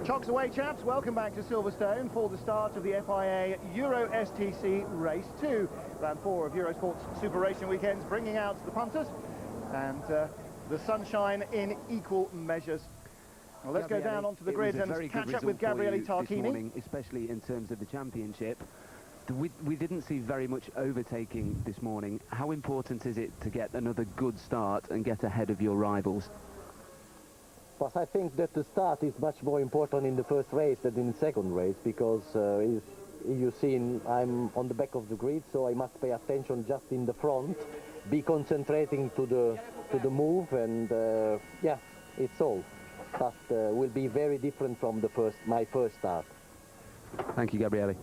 Chocks away, chaps. Welcome back to Silverstone for the start of the FIA Euro STC Race 2. Round 4 of Eurosport's Super Racing Weekends, bringing out the punters and the sunshine in equal measures. Well, let's go down onto the grid and catch up with Gabriele Tarquini. Morning, especially in terms of the championship. We didn't see very much overtaking this morning. How important is it to get another good start and get ahead of your rivals? But I think that the start is much more important in the first race than in the second race, because if you've seen, I'm on the back of the grid, so I must pay attention just in the front, be concentrating to the move, and yeah, it's all. But will be very different from my first start. Thank you, Gabriele.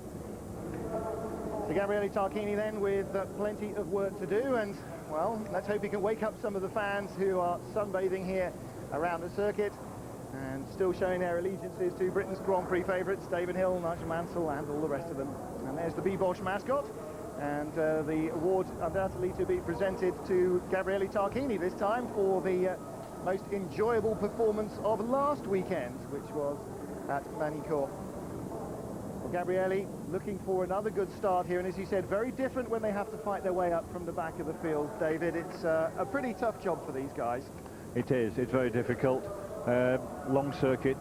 So Gabriele Tarquini then with plenty of work to do, and well, let's hope he can wake up some of the fans who are sunbathing here around the circuit and still showing their allegiances to Britain's Grand Prix favourites, David Hill, Nigel Mansell and all the rest of them. And there's the B-Bosch mascot, and the award undoubtedly to be presented to Gabriele Tarquini this time for the most enjoyable performance of last weekend, which was at Magny-Cours. Well, Gabriele looking for another good start here, and as you said, very different when they have to fight their way up from the back of the field, David. It's a pretty tough job for these guys. It is. It's very difficult. Long circuit,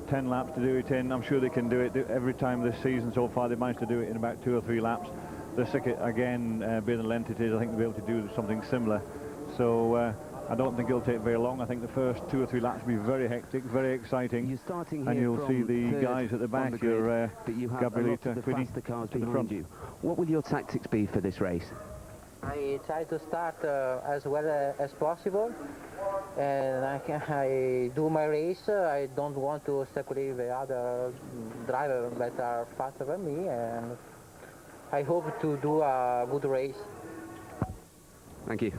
10 laps to do it in. I'm sure they can do it every time this season so far. They managed to do it in about 2 or 3 laps. The circuit, again, being the length it is, I think they'll be able to do something similar. So I don't think it'll take very long. I think the first 2 or 3 laps will be very hectic, very exciting. You're starting here, and you'll see the guys at the back. But you have a lot of the faster cars behind you. What will your tactics be for this race? I try to start as well as possible, and I do my race. I don't want to circulate the other drivers that are faster than me, and I hope to do a good race. Thank you.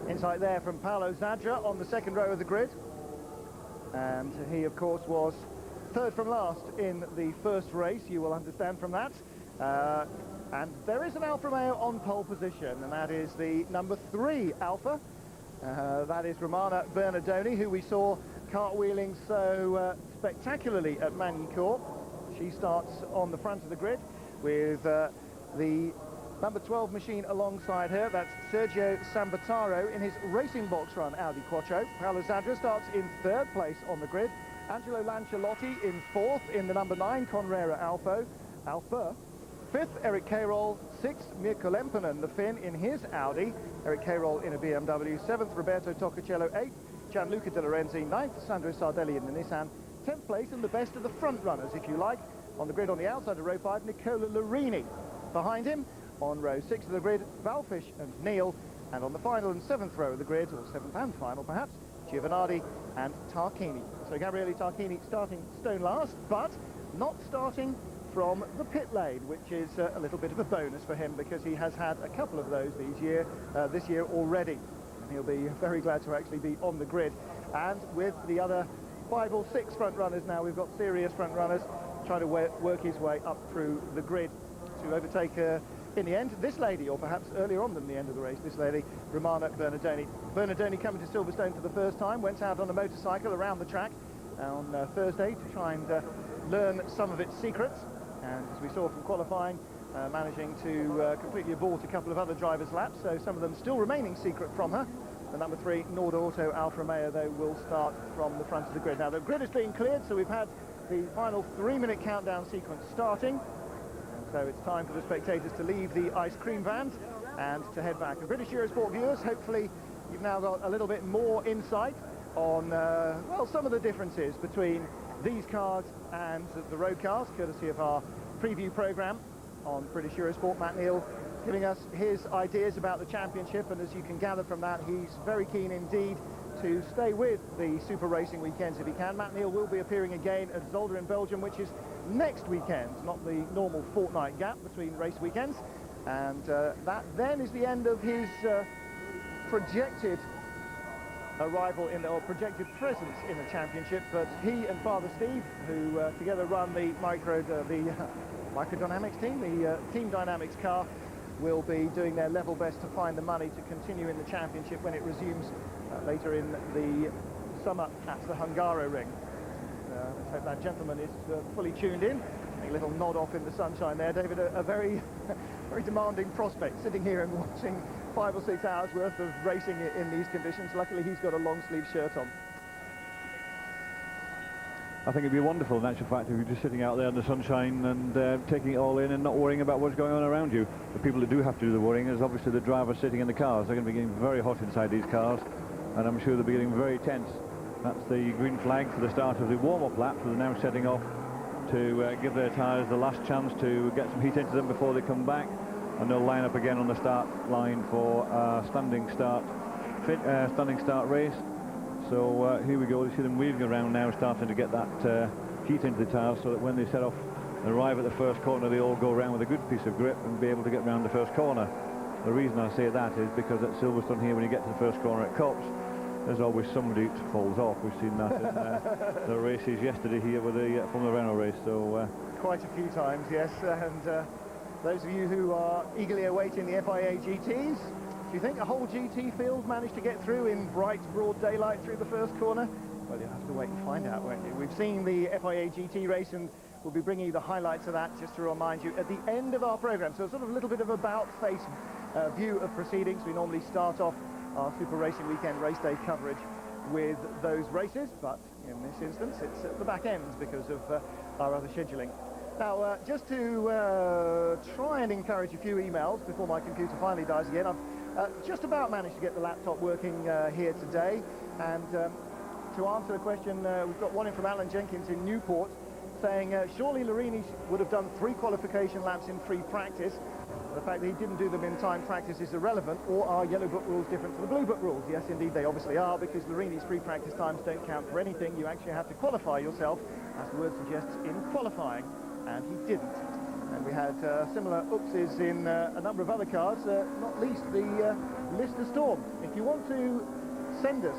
Insight there from Paolo Zadra on the second row of the grid, and he of course was third from last in the first race, you will understand from that. And there is an Alfa Romeo on pole position, and that is the number 3 Alfa. That is Romana Bernardoni, who we saw cartwheeling so spectacularly at Magny-Cours. She starts on the front of the grid with the number 12 machine alongside her. That's Sergio Sambataro in his racing box run Audi Quattro. Paolo Zadra starts in 3rd place on the grid. Angelo Lanciolotti in 4th in the number 9 Conrera Alfa. 5th, Eric Cairol. 6th, Mirko Lempänen, the Finn, in his Audi. Eric Cairol in a BMW. 7th, Roberto Toccocello. 8th, Gianluca De Lorenzi. 9th, Sandro Sardelli in the Nissan. 10th place, and the best of the front runners, if you like. On the grid on the outside of row 5, Nicola Larini. Behind him, on row 6 of the grid, Valfish and Neal. And on the final and 7th row of the grid, or 7th and final perhaps, Giovanardi and Tarquini. So Gabriele Tarquini starting stone last, but not starting from the pit lane, which is a little bit of a bonus for him, because he has had a couple of those this year already. And he'll be very glad to actually be on the grid. And with the other 5 or 6 front runners now, we've got serious front runners trying to work his way up through the grid to overtake in the end this lady, or perhaps earlier on than the end of the race, this lady, Romana Bernardoni. Bernardoni coming to Silverstone for the first time, went out on a motorcycle around the track on Thursday to try and learn some of its secrets. And as we saw from qualifying, managing to completely abort a couple of other drivers' laps, so some of them still remaining secret from her. The number 3 Nord Auto Alfa Romeo, though, will start from the front of the grid. Now, the grid is being cleared, so we've had the final 3-minute countdown sequence starting. And so it's time for the spectators to leave the ice cream vans and to head back. And British Eurosport viewers, hopefully you've now got a little bit more insight on, well, some of the differences between these cars and the road cars, courtesy of our preview programme on British Eurosport. Matt Neal giving us his ideas about the championship, and as you can gather from that, he's very keen indeed to stay with the Super Racing Weekends if he can. Matt Neal will be appearing again at Zolder in Belgium, which is next weekend, not the normal fortnight gap between race weekends. And that then is the end of his projected arrival in or projected presence in the championship, but he and Father Steve, who together run the Microdynamics team, the Team Dynamics car, will be doing their level best to find the money to continue in the championship when it resumes later in the summer at the Hungaroring. Let's hope that gentleman is fully tuned in. A little nod off in the sunshine there, David. A very, very demanding prospect, sitting here and watching 5 or 6 hours worth of racing in these conditions. Luckily, he's got a long sleeve shirt on. I think it'd be wonderful, in actual fact, if you're just sitting out there in the sunshine and taking it all in and not worrying about what's going on around you. The people that do have to do the worrying is obviously the drivers sitting in the cars. They're going to be getting very hot inside these cars, and I'm sure they'll be getting very tense. That's the green flag for the start of the warm-up lap. They're now setting off to give their tyres the last chance to get some heat into them before they come back, and they'll line up again on the start line for a standing start race. So here we go. You see them weaving around now, starting to get that heat into the tyres, so that when they set off and arrive at the first corner, they all go around with a good piece of grip and be able to get round the first corner. The reason I say that is because at Silverstone here, when you get to the first corner at Copse, there's always somebody who falls off. We've seen that in the races yesterday here with the Formula Renault race. So quite a few times, yes. And those of you who are eagerly awaiting the FIA GTs, do you think a whole GT field managed to get through in bright, broad daylight through the first corner? Well, you'll have to wait and find out, won't you? We've seen the FIA GT race, and we'll be bringing you the highlights of that, just to remind you, at the end of our programme. So sort of a little bit of about-face view of proceedings. We normally start off our Super Racing Weekend race day coverage with those races, but in this instance, it's at the back end because of our other scheduling. Now, just to try and encourage a few emails before my computer finally dies again, I've just about managed to get the laptop working here today, and to answer the question, we've got one in from Alan Jenkins in Newport saying, surely Larini would have done 3 qualification laps in free practice. The fact that he didn't do them in time practice is irrelevant, or are Yellow Book rules different to the Blue Book rules? Yes, indeed, they obviously are, because Larini's free practice times don't count for anything. You actually have to qualify yourself, as the word suggests, in qualifying, and he didn't. And we had similar oopses in a number of other cars, not least the Lister Storm. If you want to send us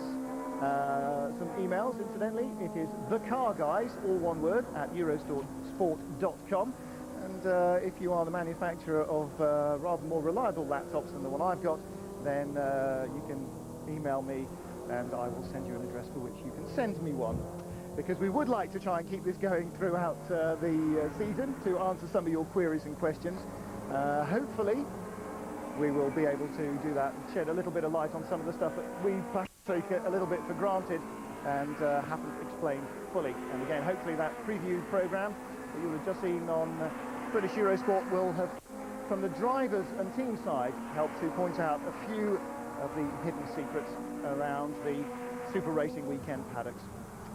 some emails, incidentally, it is thecarguys, all one word, at eurosport.com. And if you are the manufacturer of rather more reliable laptops than the one I've got, then you can email me and I will send you an address for which you can send me one. Because we would like to try and keep this going throughout the season to answer some of your queries and questions. Hopefully we will be able to do that and shed a little bit of light on some of the stuff that we perhaps take a little bit for granted and haven't explained fully. And again, hopefully that preview programme that you'll have just seen on British Eurosport will have, from the drivers and team side, helped to point out a few of the hidden secrets around the Super Racing Weekend paddocks.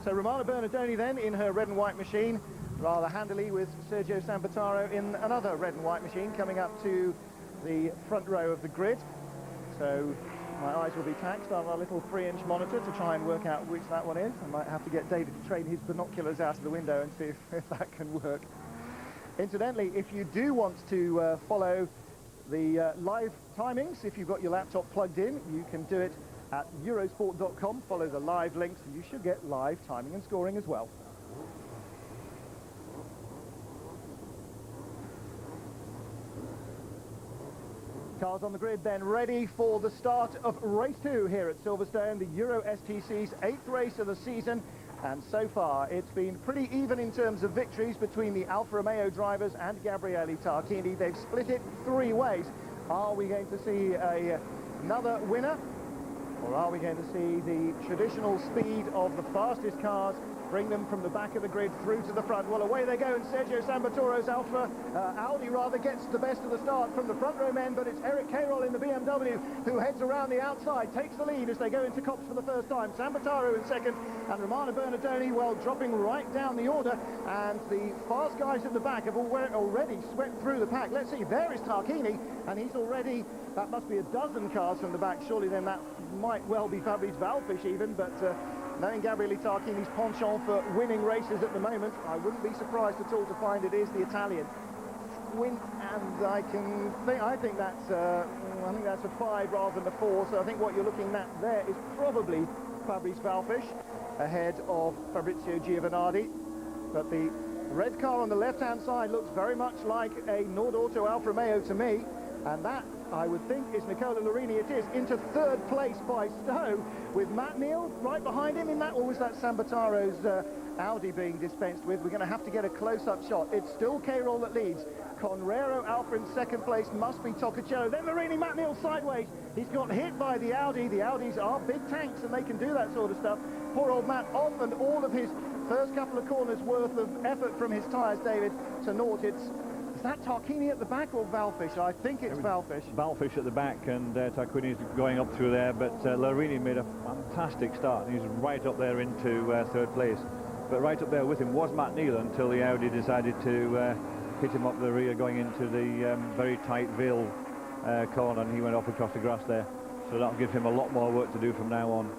So Romana Bernardoni then in her red and white machine, rather handily, with Sergio Sambataro in another red and white machine, coming up to the front row of the grid. So my eyes will be taxed on our little 3-inch monitor to try and work out which that one is. I might have to get David to trade his binoculars out of the window and see if that can work. Incidentally, if you do want to follow the live timings, if you've got your laptop plugged in, you can do it at eurosport.com, follow the live links, and you should get live timing and scoring as well. Cars on the grid then ready for the start of race 2 here at Silverstone, the Euro STC's 8th race of the season. And so far, it's been pretty even in terms of victories between the Alfa Romeo drivers and Gabriele Tarquini. They've split it 3 ways. Are we going to see another winner? Or are we going to see the traditional speed of the fastest cars bring them from the back of the grid through to the front? Well, away they go, and Sergio Sambatore's Audi gets the best of the start from the front row men, but it's Eric Cairol in the BMW who heads around the outside, takes the lead as they go into Copse for the first time. Sambataro in second, and Romana Bernardoni, well, dropping right down the order, and the fast guys at the back have already swept through the pack. Let's see, there is Tarquini, and he's already, that must be a dozen cars from the back, surely then that might well be Fabrice Valfish even, but knowing Gabriele Tarquini's penchant for winning races at the moment, I wouldn't be surprised at all to find it is the Italian. And I think that's a 5 rather than a 4, so I think what you're looking at there is probably Fabrice Valfish ahead of Fabrizio Giovanardi. But the red car on the left-hand side looks very much like a Nord Auto Alfa Romeo to me, and that I would think is Nicola Larini. It is, into third place by Stowe, with Matt Neal right behind him in that, or was that Sambataro's Audi being dispensed with? We're going to have to get a close-up shot. It's still K-Roll that leads. Conrero Alfa in second place, must be Toccacello. Then Larini, Matt Neal sideways. He's got hit by the Audi. The Audis are big tanks and they can do that sort of stuff. Poor old Matt off, and all of his first couple of corners worth of effort from his tyres, David, to naught. Is that Tarquini at the back or Valfish? I think it's Valfish. Valfish at the back, and Tarquini's going up through there, but Larini made a fantastic start, and he's right up there into third place. But right up there with him was Matt Neal until the Audi decided to hit him up the rear going into the very tight Vale corner, and he went off across the grass there. So that'll give him a lot more work to do from now on.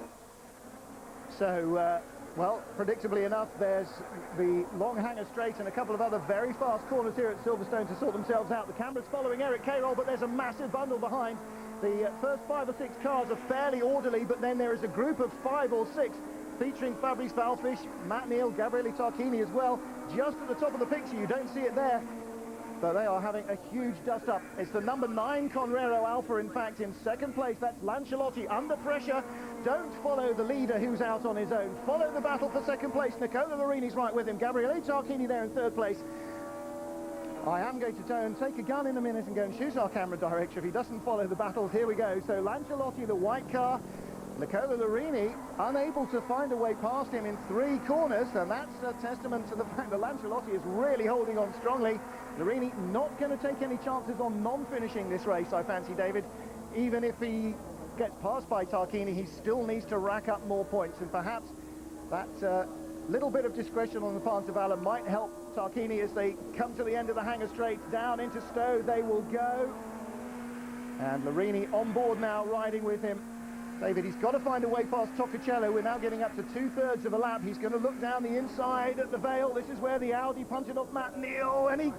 So, well, predictably enough, there's the long hanger straight and a couple of other very fast corners here at Silverstone to sort themselves out. The camera's following Eric K-Roll, but there's a massive bundle behind. The first 5 or 6 cars are fairly orderly, but then there is a group of 5 or 6 featuring Fabrice Valfish, Matt Neal, Gabriele Tarquini as well, just at the top of the picture. You don't see it there, but they are having a huge dust-up. It's the number 9 Conrero Alfa, in fact, in second place. That's Lancialotti under pressure. Don't follow the leader who's out on his own. Follow the battle for second place. Nicola Larini's right with him. Gabriele Tarquini there in third place. I am going to go and take a gun in a minute and go and shoot our camera director if he doesn't follow the battles. Here we go. So Lancialotti, the white car. Nicola Larini unable to find a way past him in 3 corners, and that's a testament to the fact that Lancialotti is really holding on strongly. Larini not going to take any chances on non-finishing this race, I fancy, David. Even if he gets passed by Tarquini, he still needs to rack up more points, and perhaps that little bit of discretion on the part of Alan might help Tarquini as they come to the end of the hanger straight. Down into Stowe they will go, and Larini on board now, riding with him. David, he's got to find a way past Toccacello. We're now getting up to 2/3 of a lap. He's going to look down the inside at the Vale. This is where the Audi punted off Matt Neal, and he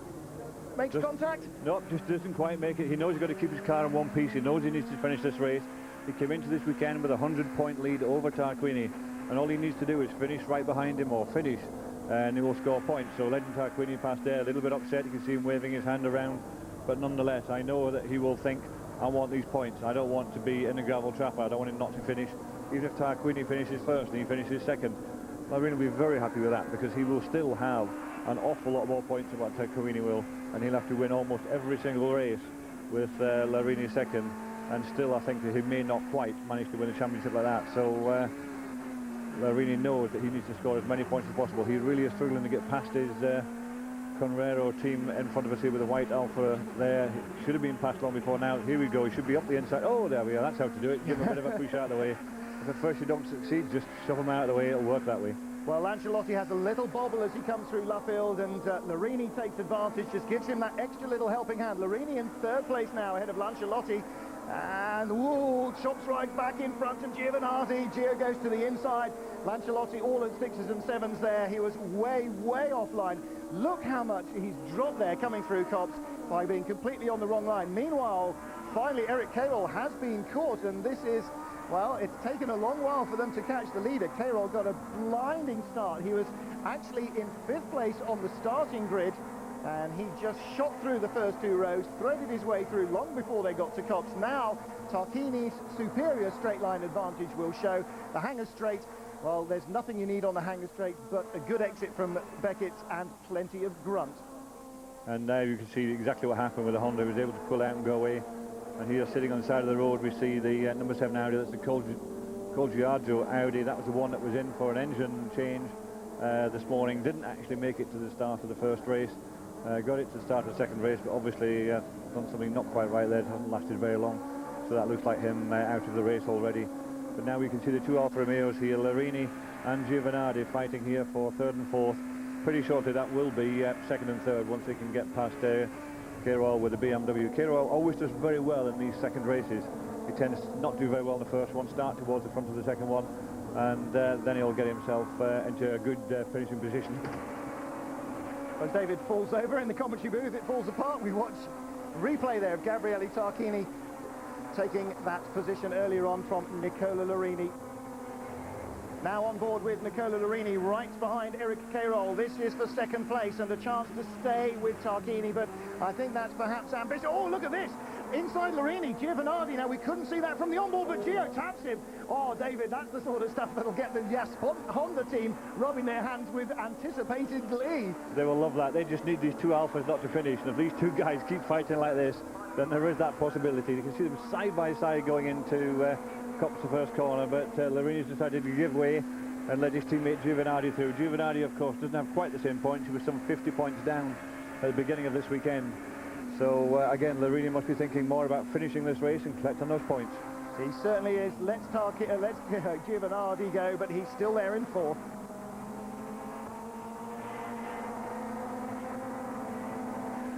makes contact. No, just doesn't quite make it. He knows he's got to keep his car in one piece. He knows he needs to finish this race. He came into this weekend with a 100-point lead over Tarquini, and all he needs to do is finish right behind him, or finish, and he will score points. So letting Tarquini pass there, a little bit upset. You can see him waving his hand around, but nonetheless, I know that he will think, I want these points. I don't want to be in a gravel trap. I don't want him not to finish. Even if Tarquini finishes first and he finishes second, Larini will be very happy with that, because he will still have an awful lot more points than what Tarquini will, and he'll have to win almost every single race with Larini second, and still I think that he may not quite manage to win a championship like that. So Larini knows that he needs to score as many points as possible. He really is struggling to get past his Conrero team in front of us here with the white Alfa there. He should have been passed long before now. Here we go. He should be up the inside. Oh, there we are. That's how to do it. Give him a bit of a push out of the way. If at first you don't succeed, just shove him out of the way. It'll work that way. Well, Lancialotti has a little bobble as he comes through Luffield, and Larini takes advantage, just gives him that extra little helping hand. Larini in third place now, ahead of Lancialotti. And, whoa, chops right back in front of Giovinazzi. Gio goes to the inside. Lancialotti all at 6s and 7s there. He was way, way offline. Look how much he's dropped there coming through Copse by being completely on the wrong line. Meanwhile, finally, Eric K-Roll has been caught, and this is, well, it's taken a long while for them to catch the leader. K-Roll got a blinding start. He was actually in 5th place on the starting grid, and he just shot through the first 2 rows, threaded his way through long before they got to Copse. Now, Tarquini's superior straight line advantage will show. The hanger straight, well, there's nothing you need on the hanger straight but a good exit from Beckett and plenty of grunt. And now you can see exactly what happened with the Honda. He was able to pull out and go away. And here, sitting on the side of the road, we see the number 7 Audi. That's the Colgiaggio Audi. That was the one that was in for an engine change this morning. Didn't actually make it to the start of the first race. Got it to the start of the second race, but obviously done something not quite right there. It hasn't lasted very long. So that looks like him out of the race already. But now we can see the 2 Alfa Romeos here, Larini and Giovinazzi, fighting here for 3rd and 4th. Pretty shortly that will be 2nd and 3rd once they can get past K-Roll with the BMW. K-Roll always does very well in these second races. He tends to not do very well in the first one, start towards the front of the second one, and then he'll get himself into a good finishing position. As David falls over in the commentary booth, it falls apart. We watch a replay there of Gabriele Tarquini taking that position earlier on from Nicola Larini. Now on board with Nicola Larini, right behind Eric K-Roll. This is for 2nd place and a chance to stay with Tarquini, but I think that's perhaps ambitious. Oh, look at this! inside Larini, Giovanardi. Now, we couldn't see that from the onboard, but Gio taps him. Oh, David, that's the sort of stuff that'll get the Honda team rubbing their hands with anticipated glee. They will love that. They just need these two alphas not to finish. And if these two guys keep fighting like this, then there is that possibility. You can see them side by side going into Copse the first corner, but Larini's decided to give way and let his teammate Giovanardi through. Giovanardi, of course, doesn't have quite the same points. He was some 50 points down at the beginning of this weekend. So, again, Larini must be thinking more about finishing this race and collecting those points. He certainly is. Let's Giovanardi go, but he's still there in fourth.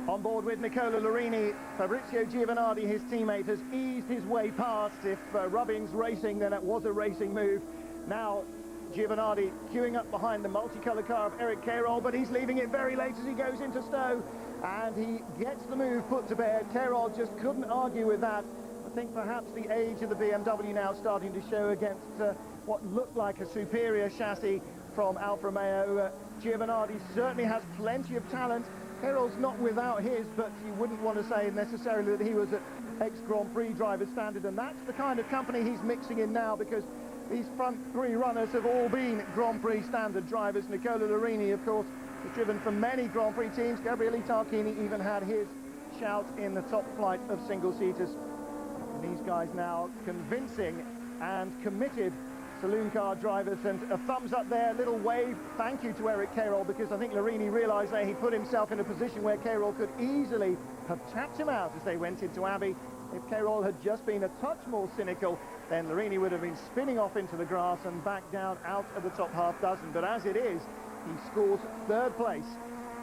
On board with Nicola Larini, Fabrizio Giovanardi, his teammate, has eased his way past. If Rubbing's racing, then it was a racing move. Now, Giovanardi queuing up behind the multicolour car of Eric Cairol, but he's leaving it very late as he goes into Stowe, and he gets the move put to bed. Cairol just couldn't argue with that. I think perhaps the age of the BMW now starting to show against what looked like a superior chassis from Alfa Romeo. Giovanardi certainly has plenty of talent. Cairol's not without his, but you wouldn't want to say necessarily that he was at ex-Grand Prix driver standard, and that's the kind of company he's mixing in now, because these front three runners have all been Grand Prix standard drivers. Nicola Larini, of course, has driven for many Grand Prix teams. Gabriele Tarquini even had his shout in the top flight of single-seaters. And these guys now convincing and committed saloon car drivers, and a thumbs up there, little wave, thank you to Eric Cairol, because I think Larini realised that he put himself in a position where Cairol could easily have tapped him out as they went into Abbey. If Cairol had just been a touch more cynical, then Larini would have been spinning off into the grass and back down out of the top half dozen. But as it is, he scores third place.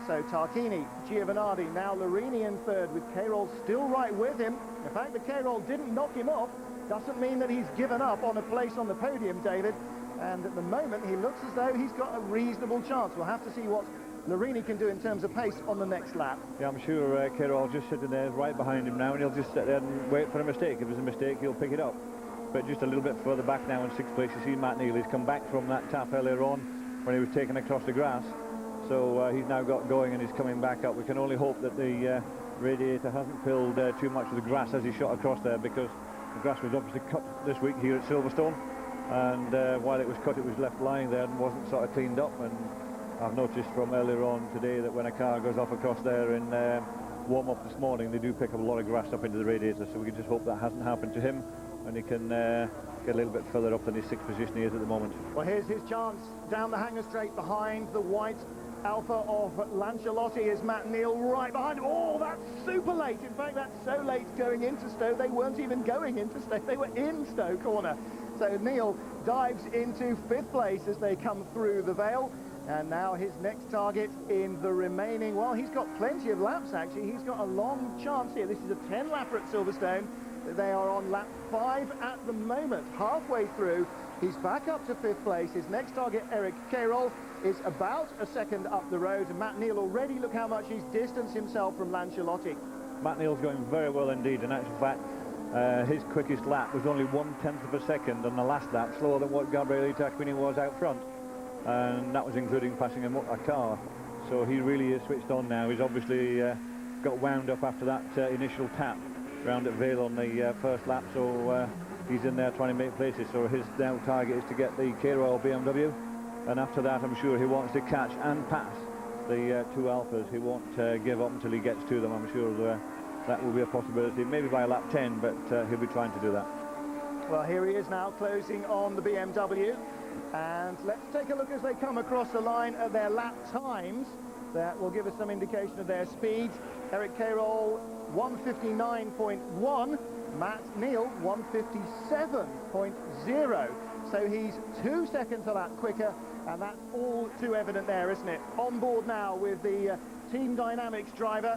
So Tarquini, Giovanardi, now Larini in third, with Cairol still right with him. The fact that Cairol didn't knock him off doesn't mean that he's given up on a place on the podium, David. And at the moment, he looks as though he's got a reasonable chance. We'll have to see what Larini can do in terms of pace on the next lap. Yeah, I'm sure Cairol's just sitting there right behind him now, and he'll just sit there and wait for a mistake. If there's a mistake, he'll pick it up. But just a little bit further back now in sixth place, you see Matt Neal. He's come back from that tap earlier on when he was taken across the grass. So he's now got going and he's coming back up. We can only hope that the radiator hasn't filled too much of the grass as he shot across there, because the grass was obviously cut this week here at Silverstone, and while it was cut, it was left lying there and wasn't sort of cleaned up. And I've noticed from earlier on today that when a car goes off across there in warm-up this morning, they do pick up a lot of grass up into the radiator, so we can just hope that hasn't happened to him, and he can get a little bit further up than his sixth position he is at the moment. Well, here's his chance down the hanger straight behind the white Alpha of Lancialotti is Matt Neal right behind him. Oh, that's super late. In fact, that's so late going into Stowe, they weren't even going into Stowe, they were in Stowe corner. So Neal dives into fifth place as they come through the Vale. And now his next target in the remaining, well, he's got plenty of laps actually. He's got a long chance here. This is a 10-lapper at Silverstone. They are on lap 5 at the moment. Halfway through, he's back up to fifth place. His next target, Eric Cairol, is about a second up the road. And Matt Neal already, look how much he's distanced himself from Lancialotti. Matt Neal's going very well indeed. In actual fact, his quickest lap was only 1/10 of a second on the last lap, slower than what Gabriele Tarquini was out front. And that was including passing a car. So he really is switched on now. He's obviously got wound up after that initial tap round at Vale on the first lap, so he's in there trying to make places. So his now target is to get the Cairol BMW, and after that I'm sure he wants to catch and pass the two Alphas. He won't give up until he gets to them. I'm sure that will be a possibility, maybe by lap 10, but he'll be trying to do that. Well, here he is now closing on the BMW. And let's take a look as they come across the line at their lap times. That will give us some indication of their speed. Eric Cairol, 1:59.1. Matt Neal, 1:57.0. So he's 2 seconds a lap quicker, and that's all too evident there, isn't it? On board now with the Team Dynamics driver.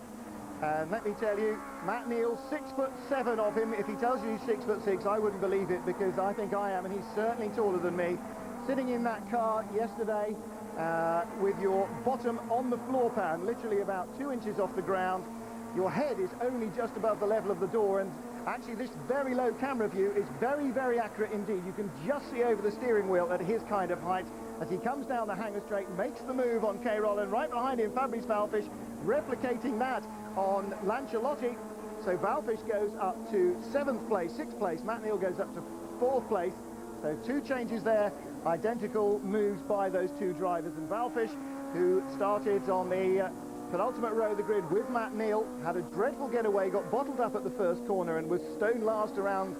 And let me tell you, Matt Neal, 6'7" of him. If he tells you he's 6'6", I wouldn't believe it, because I think I am, and he's certainly taller than me. Sitting in that car yesterday with your bottom on the floor pan, literally about 2 inches off the ground. Your head is only just above the level of the door, and actually this very low camera view is very, very accurate indeed. You can just see over the steering wheel at his kind of height as he comes down the hanger straight, makes the move on Cairol, and right behind him Fabrice Falfish replicating that on Lancialotti. So Valfish goes up to 7th place, 6th place. Matt Neal goes up to 4th place. So 2 changes there, identical moves by those 2 drivers. And Valfish, who started on the penultimate row of the grid with Matt Neal, had a dreadful getaway, got bottled up at the first corner and was stone last around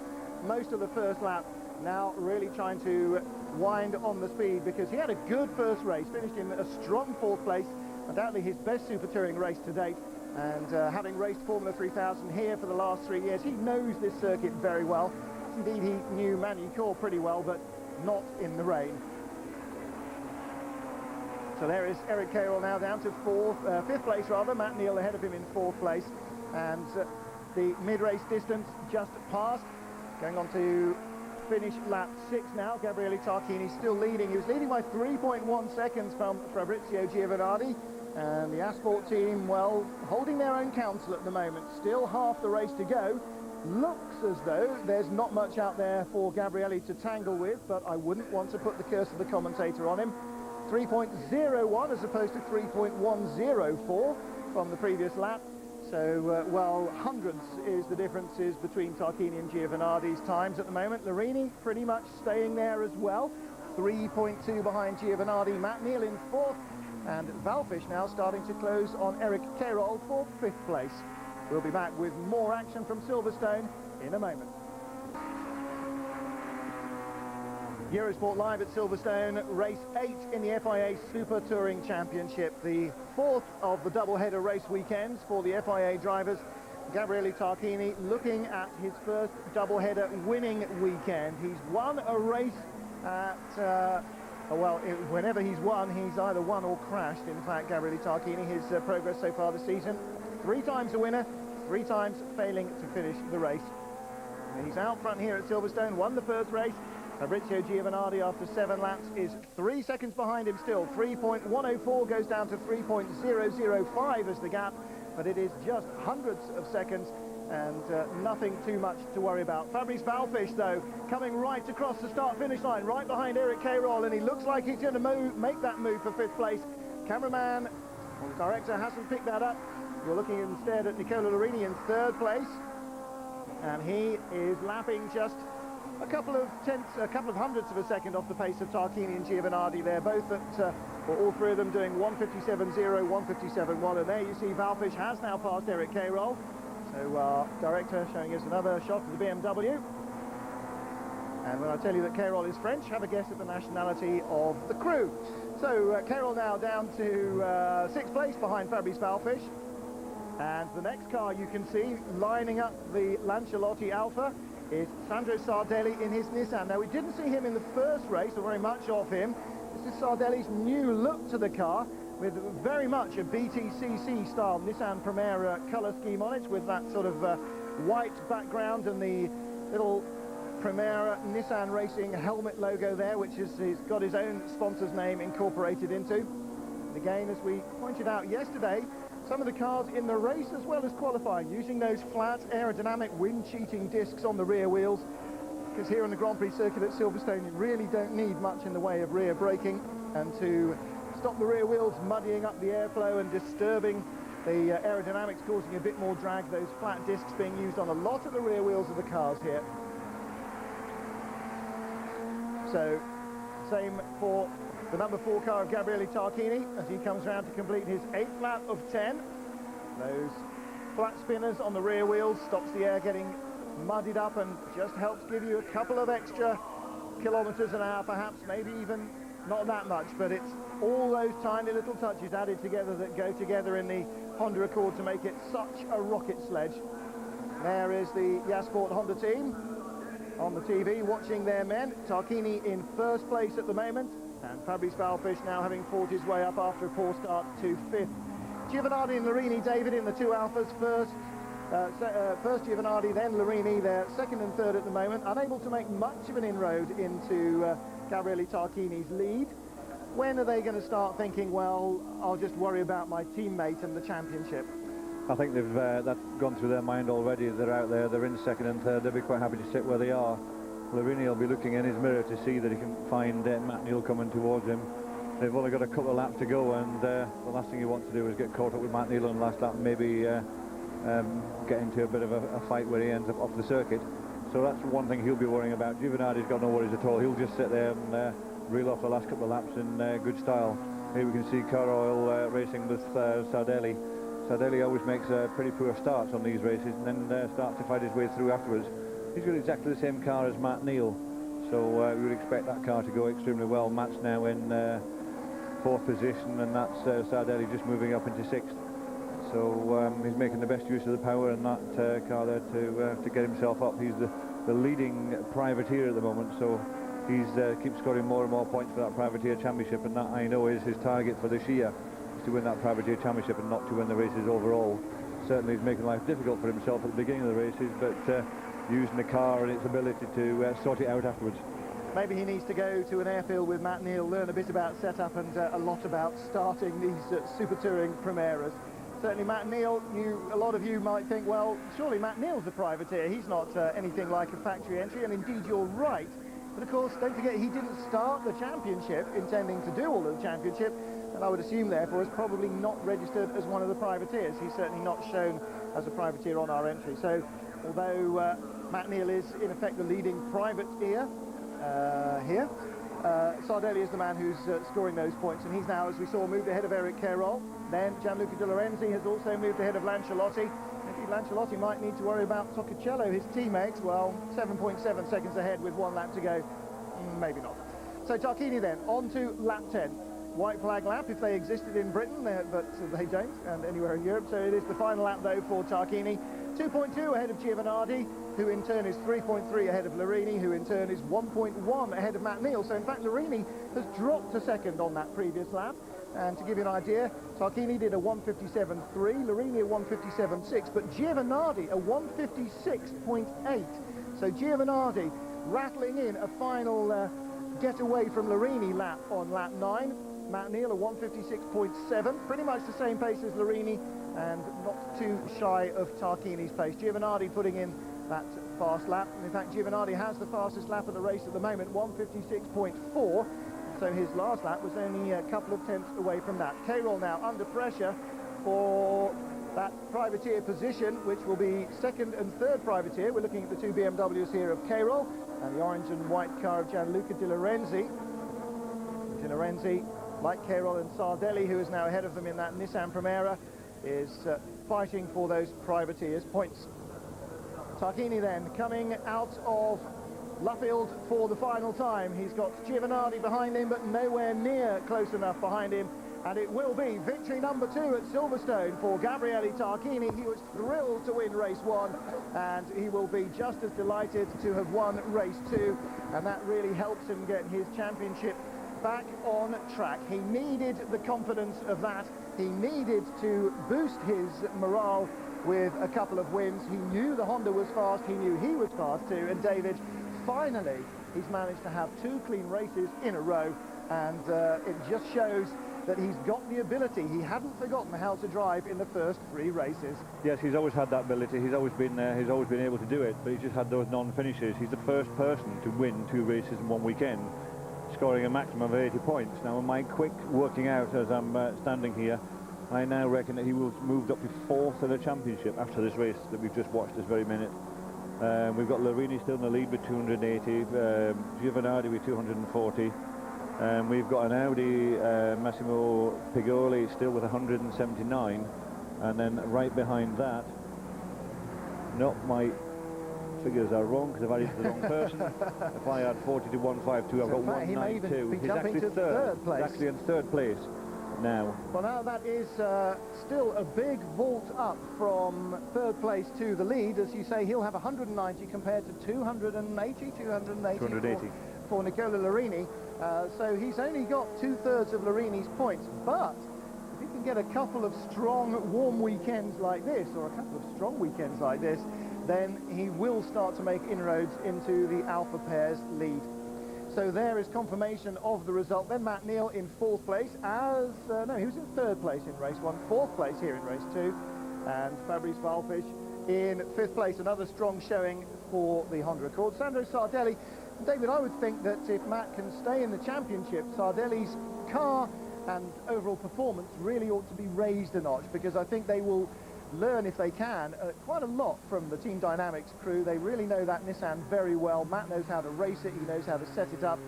most of the first lap. Now really trying to wind on the speed, because he had a good first race, finished in a strong 4th place, undoubtedly his best Super Touring race to date. And having raced Formula 3000 here for the last 3 years, he knows this circuit very well. Indeed, he knew Manicourt pretty well, but not in the rain. So there is Eric Carroll now down to 5th place rather. Matt Neal ahead of him in 4th place. And the mid-race distance just passed. Going on to finish lap 6 now. Gabriele Tarquini still leading. He was leading by 3.1 seconds from Fabrizio Giovanardi. And the Asport team, well, holding their own counsel at the moment. Still half the race to go. Looks as though there's not much out there for Gabriele to tangle with, but I wouldn't want to put the curse of the commentator on him. 3.01 as opposed to 3.104 from the previous lap. So, well, hundreds is the differences between Tarquini and Giovanardi's times at the moment. Larini pretty much staying there as well. 3.2 behind Giovanardi. Matt Neal in 4th. And Valfish now starting to close on Eric Carroll for 5th place. We'll be back with more action from Silverstone in a moment. Eurosport Live at Silverstone, race 8 in the FIA Super Touring Championship, the 4th of the double-header race weekends for the FIA drivers. Gabriele Tarquini looking at his first double-header winning weekend. He's won a race at... well, whenever he's won, he's either won or crashed. In fact, Gabriele Tarquini, his progress so far this season, 3 times a winner, 3 times failing to finish the race. And he's out front here at Silverstone, won the first race. Fabrizio Giovanardi, after 7 laps, is 3 seconds behind him still. 3.104 goes down to 3.005 as the gap, but it is just hundreds of seconds and nothing too much to worry about. Fabrice Valfish, though, coming right across the start-finish line, right behind Eric Carroll, and he looks like he's going to make that move for 5th place. Cameraman, or director, hasn't picked that up. You're looking instead at Nicola Larini in 3rd place, and he is lapping just a couple of hundredths of a second off the pace of Tarquini and Giovanardi. They're both at, well, all 3 of them doing 1:57.0, 1:57.1, and there you see Valfish has now passed Eric Carroll. So our director showing us another shot of the BMW. And when I tell you that Carroll is French, have a guess at the nationality of the crew. So Carroll now down to 6th place behind Fabrice Valfish. And the next car you can see lining up the Lancialotti Alfa is Sandro Sardelli in his Nissan. Now, we didn't see him in the first race, or very much of him. This is Sardelli's new look to the car, with very much a BTCC style Nissan Primera colour scheme on it, with that sort of white background and the little Primera Nissan Racing helmet logo there, which is he's got his own sponsor's name incorporated into. And again, as we pointed out yesterday, some of the cars in the race as well as qualifying, using those flat aerodynamic wind-cheating discs on the rear wheels, because here on the Grand Prix circuit at Silverstone you really don't need much in the way of rear braking, and to stop the rear wheels muddying up the airflow and disturbing the aerodynamics, causing a bit more drag, those flat discs being used on a lot of the rear wheels of the cars here. So, same for the number 4 car of Gabriele Tarquini as he comes around to complete his 8th lap of 10. Those flat spinners on the rear wheels stops the air getting muddied up and just helps give you a couple of extra kilometers an hour, perhaps, maybe even not that much, but it's all those tiny little touches added together that go together in the Honda Accord to make it such a rocket sledge. There is the Yasport Honda team on the TV watching their men. Tarquini in 1st place at the moment, and Fabrice Valfish now having fought his way up after a poor start to 5th. Giovanardi and Larini, David, in the 2 Alphas first. First Giovanardi, then Larini. They're 2nd and 3rd at the moment, unable to make much of an inroad into Gabriele Tarquini's lead. When are they going to start thinking, well, I'll just worry about my teammate and the championship? I think they've that's gone through their mind already. They're out there, they're in 2nd and 3rd, they'll be quite happy to sit where they are. Larini will be looking in his mirror to see that he can find Matt Neal coming towards him. They've only got a couple of laps to go, and the last thing you want to do is get caught up with Matt Neal on the last lap, maybe get into a bit of a fight where he ends up off the circuit. So that's one thing he'll be worrying about. Giovanardi's got no worries at all. He'll just sit there and reel off the last couple of laps in good style. Here we can see Carroll racing with Sardelli. Sardelli always makes pretty poor starts on these races and then starts to fight his way through afterwards. He's got exactly the same car as Matt Neal, so we would expect that car to go extremely well. Matt's now in 4th position, and that's Sardelli just moving up into 6th. So he's making the best use of the power in that car there to get himself up. He's the leading privateer at the moment, so he's keeps scoring more and more points for that privateer championship, and that I know is his target for this year, is to win that privateer championship and not to win the races overall. Certainly he's making life difficult for himself at the beginning of the races, but using the car and its ability to sort it out afterwards. Maybe he needs to go to an airfield with Matt Neal, learn a bit about setup and a lot about starting these Super Touring Primeras. Certainly Matt Neal, a lot of you might think, well, surely Matt Neal's a privateer. He's not anything like a factory entry, and indeed you're right. But of course, don't forget, he didn't start the championship intending to do all of the championship, and I would assume, therefore, is probably not registered as one of the privateers. He's certainly not shown as a privateer on our entry. So, although Matt Neal is, in effect, the leading privateer here, Sardelli is the man who's scoring those points, and he's now, as we saw, moved ahead of Eric Carroll. Then Gianluca De Lorenzi has also moved ahead of Lancialotti. Indeed, Lancialotti might need to worry about Toccacello, his teammates. Well, 7.7 seconds ahead with 1 lap to go. Maybe not. So Tarquini then, on to lap 10. White flag lap if they existed in Britain, but they don't, and anywhere in Europe. So it is the final lap, though, for Tarquini. 2.2 ahead of Giovanardi, who in turn is 3.3 ahead of Larini, who in turn is 1.1 ahead of Matt Neal. So in fact, Larini has dropped a second on that previous lap. And to give you an idea, Tarquini did a 157.3, Larini a 157.6, but Giovanardi a 156.8. So Giovanardi rattling in a final getaway from Larini lap on lap 9. Matt Neal a 156.7, pretty much the same pace as Larini, and not too shy of Tarquini's pace. Giovanardi putting in that fast lap. And in fact, Giovanardi has the fastest lap of the race at the moment, 156.4. So his last lap was only a couple of tenths away from that. Carroll now under pressure for that privateer position, which will be 2nd and 3rd privateer. We're looking at the 2 BMWs here of Carroll and the orange and white car of Gianluca De Lorenzi. De Lorenzi, like Carroll and Sardelli, who is now ahead of them in that Nissan Primera, is fighting for those privateers' points. Tarquini then coming out of Luffield for the final time. He's got Giovanardi behind him, but nowhere near close enough behind him. And it will be victory number 2 at Silverstone for Gabriele Tarquini. He was thrilled to win race 1, and he will be just as delighted to have won race 2. And that really helps him get his championship back on track. He needed the confidence of that. He needed to boost his morale with a couple of wins. He knew the Honda was fast. He knew he was fast too. And David, finally, he's managed to have 2 clean races in a row, and it just shows that he's got the ability. He hadn't forgotten how to drive in the first 3 races. Yes, he's always had that ability. He's always been able to do it, but he's just had those non-finishes. He's the first person to win 2 races in 1 weekend, scoring a maximum of 80 points. Now, in my quick working out as I'm standing here, I now reckon that he will have moved up to 4th in the championship after this race that we've just watched this very minute. We've got Larini still in the lead with 280, Giovanardi with 240. We've got an Audi Massimo Pigoli still with 179, and then right behind that, no, my figures are wrong because I've added to the wrong person. If I add 40 to 152, I've got 192. He's actually third place. He's actually in 3rd place now. Well, now that is still a big vault up from 3rd place to the lead. As you say, he'll have 190 compared to 280 for Nicola Larini. So he's only got 2/3 of Larini's points. But if he can get a couple of strong, warm weekends like this, or a couple of strong weekends like this, then he will start to make inroads into the Alpha Pair's lead. So there is confirmation of the result. Then Matt Neal in 4th place no, he was in 3rd place in race 1, 4th place here in race 2, and Fabrice Walfisch in 5th place. Another strong showing for the Honda Accord. Sandro Sardelli, David, I would think that if Matt can stay in the championship, Sardelli's car and overall performance really ought to be raised a notch, because I think they will learn, if they can, quite a lot from the Team Dynamics crew. They really know that Nissan very well. Matt knows how to race it, he knows how to set it up.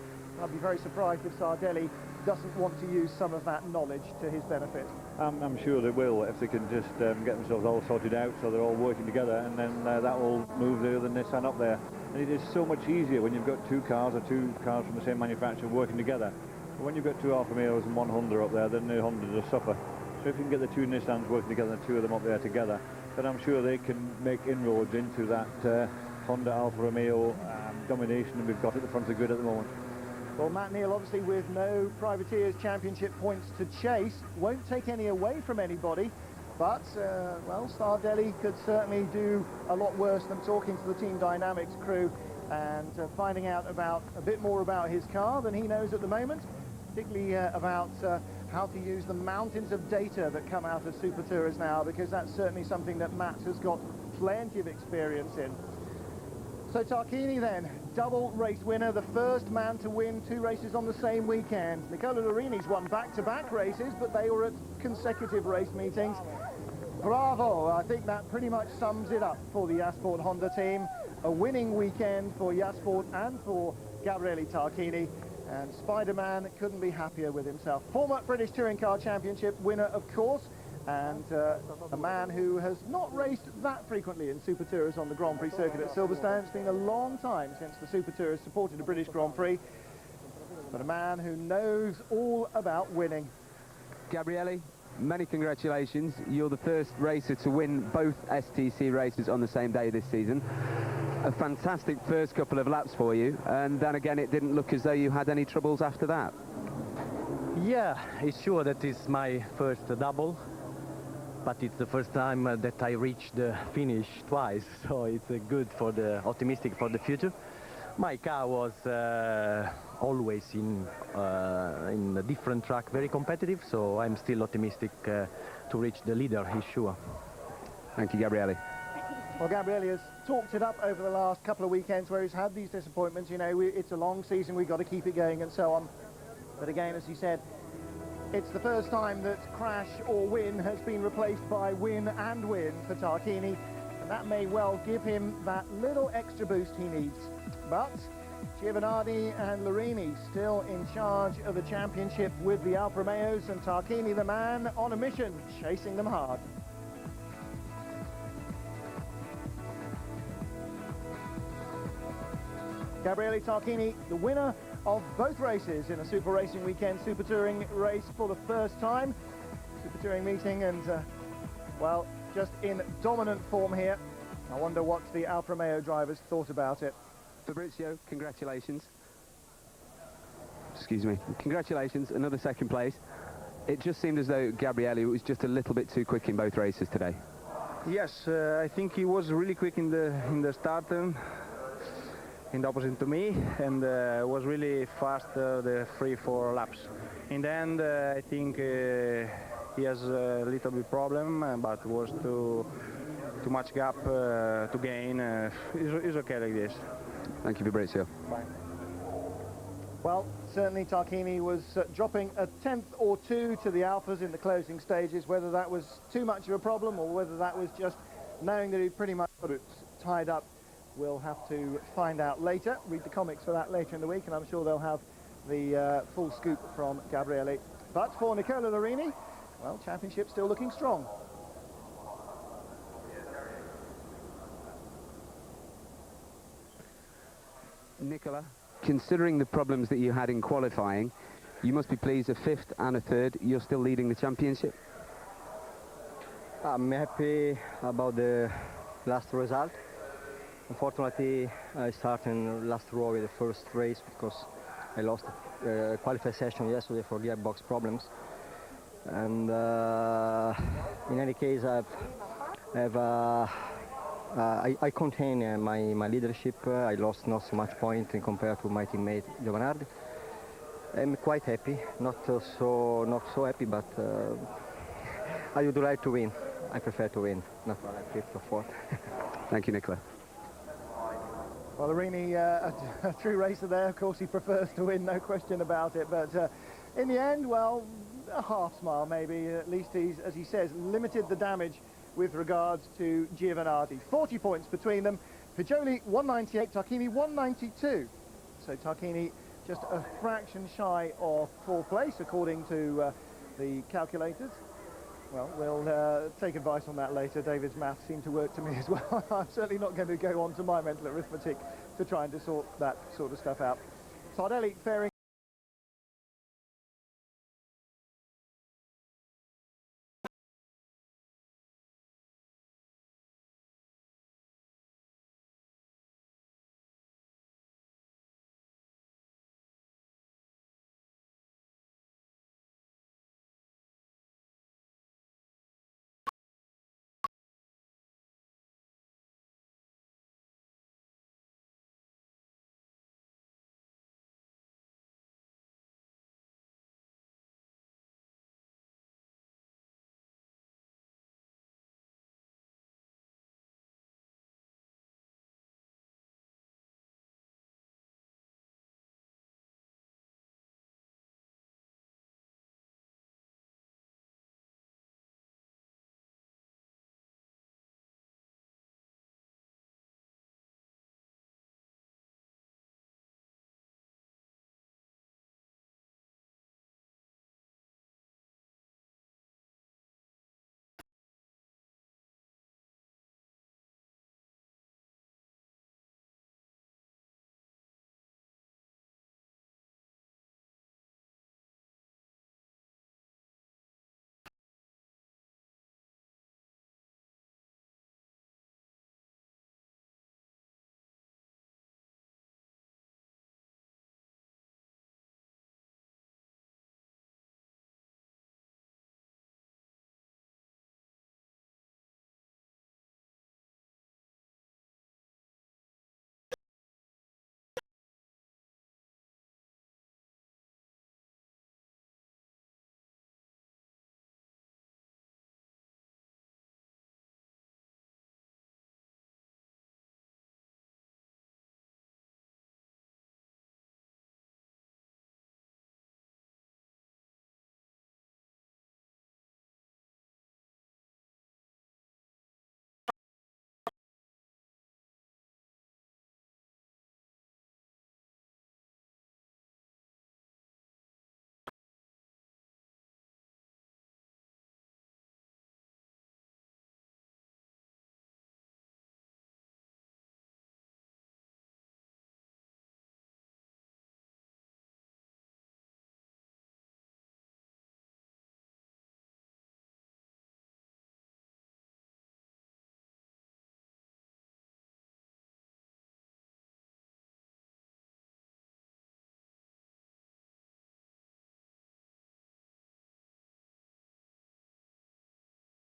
I'd be very surprised if Sardelli doesn't want to use some of that knowledge to his benefit. I'm sure they will, if they can just get themselves all sorted out so they're all working together, and then that will move the other Nissan up there. And it is so much easier when you've got two cars from the same manufacturer working together. But when you've got two Alfa Romeos and one Honda up there, then the Honda will suffer. So if you can get the two Nissans working together and two of them up there together, then I'm sure they can make inroads into that Honda Alfa Romeo domination that we've got at the front of the grid at the moment. Well, Matt Neal, obviously with no Privateers Championship points to chase, won't take any away from anybody, but, well, Sardelli could certainly do a lot worse than talking to the Team Dynamics crew and finding out a bit more about his car than he knows at the moment, particularly about how to use the mountains of data that come out of Super Tourers now, because that's certainly something that Matt has got plenty of experience in. So Tarquini then, double race winner, the first man to win two races on the same weekend. Nicola Laurini's won back-to-back races, but they were at consecutive race meetings. Bravo, I think that pretty much sums it up for the Jasport Honda team. A winning weekend for Jasport and for Gabriele Tarquini, and Spider-Man couldn't be happier with himself. Former British Touring Car Championship winner, of course, and a man who has not raced that frequently in Super Tourers on the Grand Prix circuit at Silverstone. It's been a long time since the Super Tourers supported a British Grand Prix, but a man who knows all about winning. Gabriele, many congratulations. You're the first racer to win both STC races on the same day this season. A fantastic first couple of laps for you, and then again it didn't look as though you had any troubles after that. Yeah, it's sure that it's my first double, but it's the first time that I reached the finish twice, so it's good for the optimistic for the future. My car was always in a different track, very competitive, so I'm still optimistic to reach the leader, he's sure. Thank you, Gabriele. Well, Gabriele has talked it up over the last couple of weekends where he's had these disappointments. You know, it's a long season, we've got to keep it going and so on. But again, as he said, it's the first time that crash or win has been replaced by win and win for Tarquini, and that may well give him that little extra boost he needs. But Giovanardi and Larini still in charge of the championship with the Alfa Romeos, and Tarquini, the man on a mission, chasing them hard. Gabriele Tarquini, the winner of both races in a Super Racing Weekend Super Touring race for the first time. Super Touring meeting, and, well, just in dominant form here. I wonder what the Alfa Romeo drivers thought about it. Fabrizio, congratulations. Excuse me. Congratulations, another second place. It just seemed as though Gabriele was just a little bit too quick in both races today. Yes, I think he was really quick in the start, in the opposite to me, and was really fast the 3-4 laps. In the end, I think he has a little bit problem, but was too much gap to gain. It's okay like this. Thank you, Fabrizio. Bye. Well, certainly Tarquini was dropping a tenth or two to the Alphas in the closing stages. Whether that was too much of a problem or whether that was just knowing that he'd pretty much got it tied up, we'll have to find out later. Read the comics for that later in the week, and I'm sure they'll have the full scoop from Gabriele. But for Nicola Larini, well, championship still looking strong. Nicola, considering the problems that you had in qualifying, you must be pleased a fifth and a third. You're still leading the championship. I'm happy about the last result. Unfortunately, I started in last row with the first race because I lost a qualifying session yesterday for gearbox problems. And in any case, I contain my leadership. I lost not so much point compared to my teammate Giovanardi. I'm quite happy, not so happy, but I would like to win. I prefer to win, not fifth or fourth. Thank you, Nicola. Well, Larini, a true racer there. Of course, he prefers to win, no question about it. But in the end, well, a half smile maybe. At least he's, as he says, limited the damage with regards to Giovanardi. 40 points between them. Pajoli 198, Tarquini 192. So Tarquini just a fraction shy of 4th place, according to the calculators. Well, we'll take advice on that later. David's maths seem to work to me as well. I'm certainly not going to go on to my mental arithmetic to try and sort that sort of stuff out. Sardelli faring